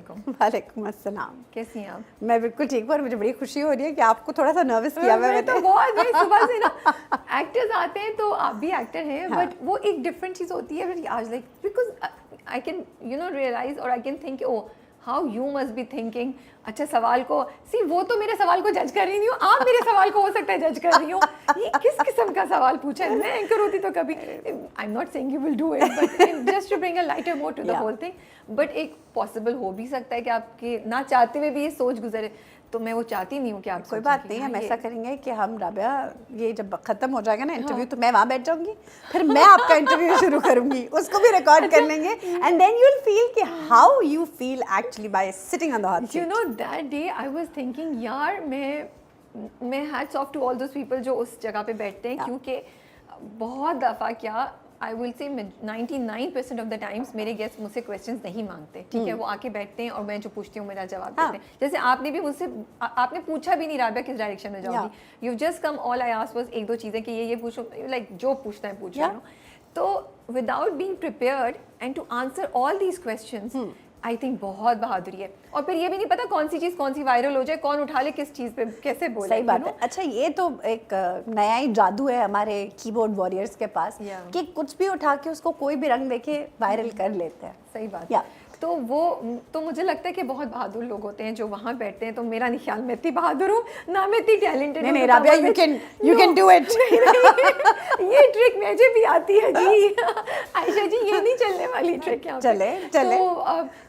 वालेकुम। वालेकुम अस्सलाम। कैसी हैं आप? मैं बिल्कुल ठीक हूँ और मुझे बड़ी खुशी हो रही है कि आपको थोड़ा सा नर्वस किया मैं तो बहुत मैं सुबह से ना एक्टर्स आते हैं तो आप भी एक्टर हैं हाँ. बट वो एक डिफरेंट चीज़ होती है आज like because I can realise और I can think oh how you must be thinking. अच्छा सवाल को सी वो तो मेरे सवाल को जज कर रही नहीं हो, आप मेरे सवाल को हो सकता है जज कर रही हो। ये किस किस्म का सवाल पूछा है? मैं एंकर होती तो कभी I am not saying you will do it but just to bring a lighter mode to the whole thing. But एक पॉसिबल हो भी सकता है कि आपके ना चाहते हुए भी ये सोच गुजरे, तो मैं वो चाहती नहीं हूँ कि आप कोई बात नहीं, हम ऐसा करेंगे कि हम राबिया ये जब खत्म हो जाएगा ना इंटरव्यू तो मैं वहाँ बैठ जाऊंगी, फिर मैं आपका इंटरव्यू शुरू करूंगी, उसको भी रिकॉर्ड कर लेंगे and then you will feel कि how you feel actually by sitting on the hot seat. You know that day I was thinking यार मैं hats off to all those people जो उस जगह पे बैठते हैं, क्योंकि बहुत दफ़ा क्या I will say 99% of the times मेरे गेस्ट मुझसे क्वेश्चंस नहीं मांगते, ठीक है, वो आके बैठते हैं और मैं जो पूछती हूँ मेरा जवाब देते हैं। जैसे आपने भी मुझसे आपने पूछा भी नहीं राबिया किस डायरेक्शन में जाओगी, you just come all I asked was एक दो चीज़ें कि ये पूछो, लाइक जो पूछना है पूछ रहा हूँ। तो without being prepared and to answer all these questions I think बहुत बहादुरी है। और फिर ये भी नहीं पता कौन सी चीज़ कौन सी वायरल हो जाए, कौन उठा ले किस चीज़ पे कैसे बोले। सही बात है। अच्छा ये तो एक नया ही जादू है हमारे कीबोर्ड वॉरियर्स के पास कि कुछ भी उठा के उसको कोई भी रंग देके वायरल कर लेते हैं। सही बात। तो वो तो मुझे लगता है कि बहुत बहादुर लोग होते हैं जो वहाँ बैठते हैं। तो मेरा नहीं ख्याल मैं इतनी बहादुर हूँ ना मैं इतनी टैलेंटेड हूँ। नहीं Rabia you can do it. ये ट्रिक मुझे भी आती है जी। आयशा जी ये नहीं चलने वाली ट्रिक यहाँ चले तो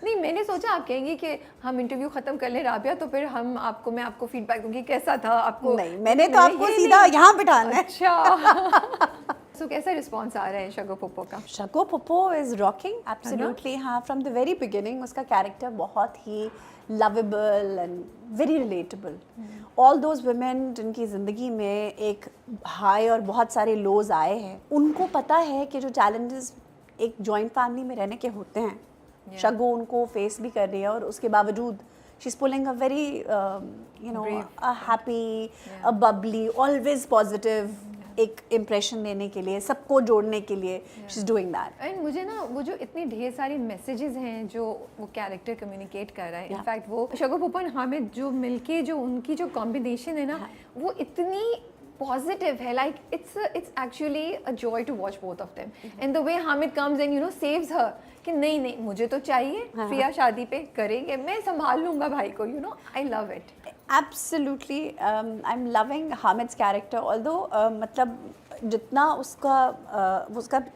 नहीं मैंने सोचा आप कहेंगी कि हम इंटरव्यू खत्म कर लें राबिया, तो फिर मैं आपको फीडबैक दूंगी कैसा था आपको। नहीं मैंने तो आपको सीधा यहाँ बिठाना है। अच्छा So, कैसा रिस्पॉन्स आ रहा है शगो पुप्पो का? शगो पुप्पो इज रॉकिंग एब्सोल्युटली। हाँ फ्रॉम द वेरी बिगिनिंग उसका कैरेक्टर बहुत ही lovable and very relatable. All those women जिनकी ज़िंदगी में एक हाई और बहुत सारे लोज आए हैं, उनको पता है कि जो चैलेंजेस एक जॉइंट फैमिली में रहने के होते हैं, शगो उनको फेस भी कर रही है और उसके बावजूद she is pulling a very a happy, a Babli, always positive एक इम्प्रेशन देने के लिए, सबको जोड़ने के लिए she is doing that. And मुझे ना वो जो इतनी ढेर सारी मैसेजेस हैं जो वो कैरेक्टर कम्युनिकेट कर रहा है, इनफैक्ट वो शगो पुप्पो और हामिद जो मिलके जो उनकी जो कॉम्बिनेशन है ना वो इतनी पॉजिटिव है, like it's actually a joy to watch both of them. And the way Hamid comes and saves her कि नहीं मुझे तो चाहिए, प्रिया शादी पे करेंगे, मैं संभाल लूंगा भाई को, I love it. Absolutely, I'm loving Hamid's character, although मतलब जितना उसका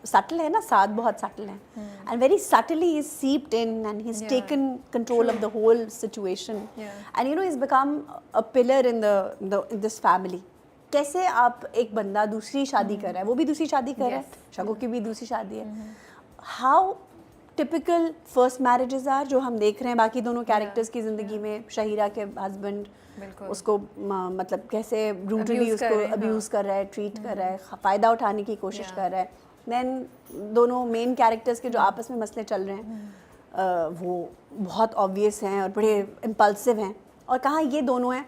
subtle है ना, साथ बहुत subtle है and very subtly he's seeped in and he's taken control of the whole situation and he's become a pillar in this family. कैसे आप एक बंदा दूसरी शादी कर रहा है, वो भी दूसरी शादी कर रहा है, शगो की भी दूसरी शादी है, how typical first marriages are जो हम देख रहे हैं बाकी दोनों कैरेक्टर्स की ज़िंदगी में। शहीरा के हस्बैंड उसको मतलब कैसे ब्रूटली उसको अब्यूज़ कर रहा है, ट्रीट कर रहा है, फ़ायदा उठाने की कोशिश कर रहा है। देन दोनों मेन कैरेक्टर्स के जो आपस में मसले चल रहे हैं वो बहुत ऑब्वियस हैं और बड़े इम्पल्सिव हैं। और कहाँ ये दोनों हैं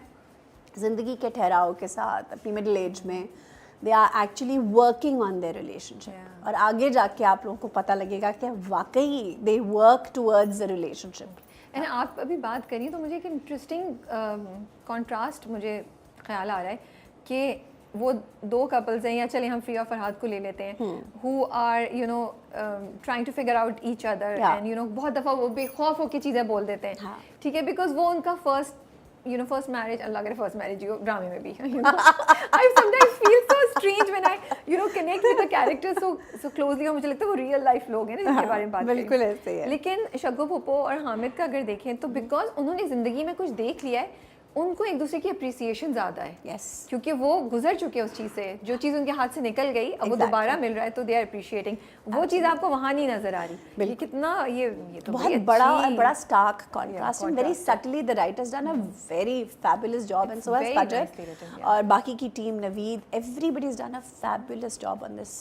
ज़िंदगी के ठहराव के साथ अपनी मिडिल एज में, they are actually working on their relationship. और आगे जाके आप लोगों को पता लगेगा कि वाकई they work towards the relationship. And आप अभी बात करिए तो मुझे एक इंटरेस्टिंग कॉन्ट्रास्ट मुझे ख्याल आ रहा है कि वो दो कपल्स हैं, या चले हम फ्रिया फरहाद को ले लेते हैं, who are trying to figure out each other and बहुत दफ़ा वो बेखौफ होकर चीज़ें बोल देते हैं, ठीक है, बिकॉज वो उनका फर्स्ट मैरिज, अल्लाह करे फर्स्ट मैरिज ड्रामे में भी I sometimes feel so strange when I connect with the characters so closely, और मुझे लगता है वो रियल लाइफ लोग हैं ना जिनके बारे में बात करें। बिल्कुल ऐसे है। लेकिन शगो पुप्पो और हामिद का अगर देखें तो बिकॉज उन्होंने ज़िंदगी में कुछ देख लिया है, उनको एक दूसरे की अप्रिसिएशन ज़्यादा है, क्योंकि वो गुजर चुके हैं उस चीज़ से, जो चीज़ उनके हाथ से निकल गई अब वो दोबारा मिल रहा है तो दे आर अप्रिशिएटिंग। वो चीज़ आपको वहाँ नहीं नजर आ रही। ये कितना ये तो बहुत बड़ा stark contrast and very subtly the writers done a very fabulous job and so has Fajar और बाकी की टीम, Naveed, everybody has done a fabulous job on this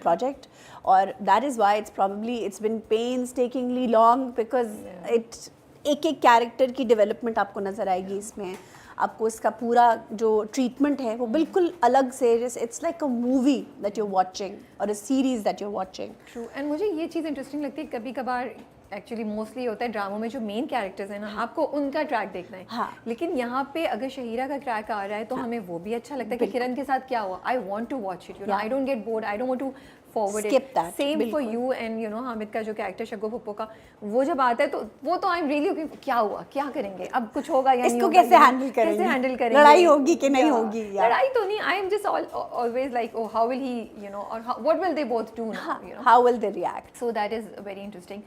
project, और that is why it's been painstakingly long because एक character की development आपको नज़र आएगी इसमें। आपको इसका पूरा जो ट्रीटमेंट है वो बिल्कुल अलग से, जैसे it's like a movie that you are watching और a series that you are watching. True. And मुझे ये चीज़ इंटरेस्टिंग लगती है, कभी कभार एक्चुअली मोस्टली होता है ड्रामों में जो मेन कैरेक्टर्स हैं ना, आपको उनका ट्रैक देखना है। हाँ। लेकिन यहाँ पे अगर शहीरा का ट्रैक आ रहा है तो हमें वो भी अच्छा लगता है कि किरण के साथ क्या हुआ, I want to watch it, you know, I don't get bored, I don't want to forward Skip that, same for बिल्कुल। You and you know Hamid का जो कैरेक्टर शगो पप्पो का, वो जब आता है तो वो तो आई एम रियली क्या हुआ, क्या करेंगे, अब कुछ होगा या नहीं इसको होगा, कैसे हैंडल करेंगे, कैसे हैंडल करेंगे, लड़ाई होगी कि नहीं Yeah. होगी, या लड़ाई तो नहीं, I am just always like oh how will he, you know, और what will they both do now, you know, how will they react. So that is very interesting.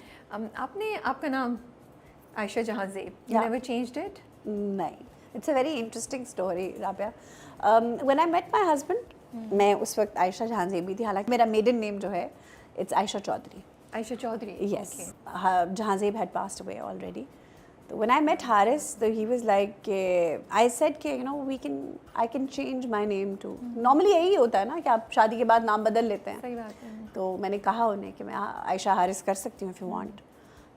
आपने आपका नाम Ayesha Jahanzeb, you Yeah. Never changed it? नहीं, it's a very interesting story Rabia. When I met my husband, मैं उस वक्त आयशा जहां ज़ेबी थी, हालांकि मेरा मेडन नेम जो है it's Ayesha Chaudhry. Ayesha Chaudhry, Yes, Jahanzeb had passed away already. So when I met Haris, he was like, I said कि you know I can change my name too. Normally यही होता है ना कि आप शादी के बाद नाम बदल लेते हैं। सही बात है। तो मैंने कहा उन्हें कि मैं आयशा हारिस कर सकती हूँ if you want.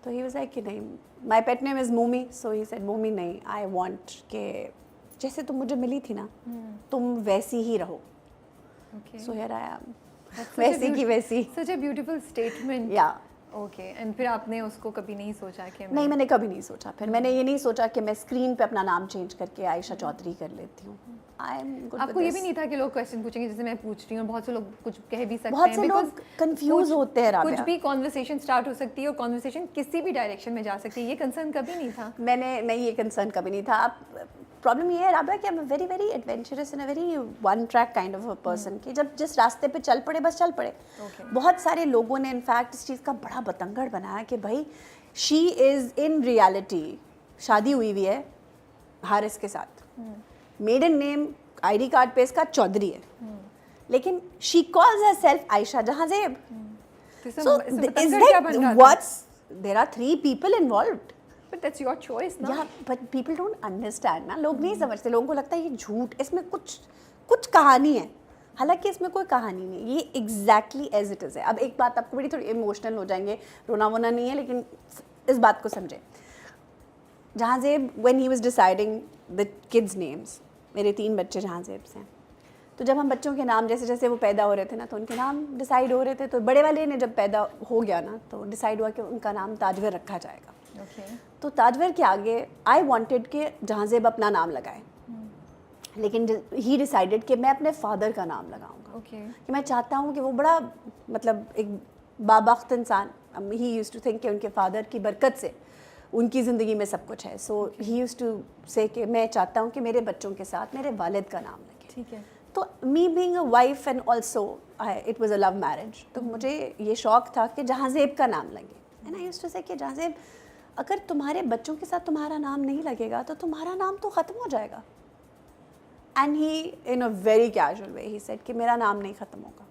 तो he was like कि नहीं, my pet name is Momi, so he said Momi नहीं, I want कि जैसे तुम मुझे मिली थी ना, तुम वैसी ही रहो। Okay. So here I am. That's such a वैसी की वैसी। Such a beautiful statement. Yeah. Okay. And फिर आपने उसको कभी नहीं सोचा कि नहीं, मैंने कभी नहीं सोचा। फिर मैंने ये नहीं सोचा कि मैं स्क्रीन पे अपना नाम चेंज करके आयशा चौधरी कर लेती हूँ। I am good. आपको ये भी नहीं था कि लोग क्वेश्चन पूछेंगे जैसे मैं पूछ रही हूँ, बहुत से लोग कुछ कह भी सकते हैं, बहुत से लोग because कंफ्यूज कुछ- होते हैं राबिया। कुछ भी कॉन्वर्सेशन स्टार्ट हो सकती है और कॉन्वर्सेशन किसी भी डायरेक्शन में जा सकती है, ये कंसर्न कभी नहीं था? मैंने नहीं, ये कंसर्न कभी नहीं था। आप प्रॉब्लम ये है राबिया कि I am very very adventurous and a very one track kind of a person कि जब जिस रास्ते पे चल पड़े बस चल पड़े। Okay. बहुत सारे लोगों ने इनफैक्ट इस चीज़ का बड़ा बतंगड़ बनाया कि भाई शी इज़ इन रियलिटी शादी हुई हुई है हारिस के साथ, मेडन नेम आईडी कार्ड पे इसका चौधरी है, लेकिन she calls her self Ayesha जहां ज़ेब। तो So is that what's there are 3 people involved? But that's your choice ना? Yeah, but people don't understand ना, लोग नहीं समझते, लोगों को लगता है ये झूठ, इसमें कुछ कहानी है, हालांकि इसमें कोई कहानी नहीं है, ये एग्जैक्टली एज इट इज़ है। अब एक बात आपको बड़ी थोड़ी इमोशनल हो जाएंगे, रोना वोना नहीं है, लेकिन इस बात को समझें। Jahanzeb when he was deciding the kids names, मेरे 3 बच्चे जहांज़ेब से हैं, तो जब हम बच्चों के नाम जैसे जैसे वो पैदा हो रहे थे ना, तो उनके नाम डिसाइड हो रहे थे। तो बड़े वाले ने जब पैदा हो गया ना, तो डिसाइड हुआ कि उनका नाम ताजवर रखा जाएगा। Okay. तो ताजवर के आगे आई वांटेड कि जहांज़ेब अपना नाम लगाए, लेकिन ही डिसाइडेड कि मैं अपने फादर का नाम लगाऊंगा। Okay. कि मैं चाहता हूँ कि वो बड़ा मतलब एक बाबख्त इंसान, ही यूज्ड टू थिंक कि उनके फादर की बरकत से उनकी ज़िंदगी में सब कुछ है। सो ही यूज्ड टू से कि मैं चाहता हूँ कि मेरे बच्चों के साथ मेरे वालिद का नाम लगे। ठीक है। तो me being a wife and also it was a love marriage, तो मुझे ये शौक था कि जहांज़ेब का नाम लगे। एंड आई यूज्ड टू से कि जहांज़ेब, अगर तुम्हारे बच्चों के साथ तुम्हारा नाम नहीं लगेगा तो तुम्हारा नाम तो ख़त्म हो जाएगा। And he in a very casual way he said कि मेरा नाम नहीं ख़त्म होगा।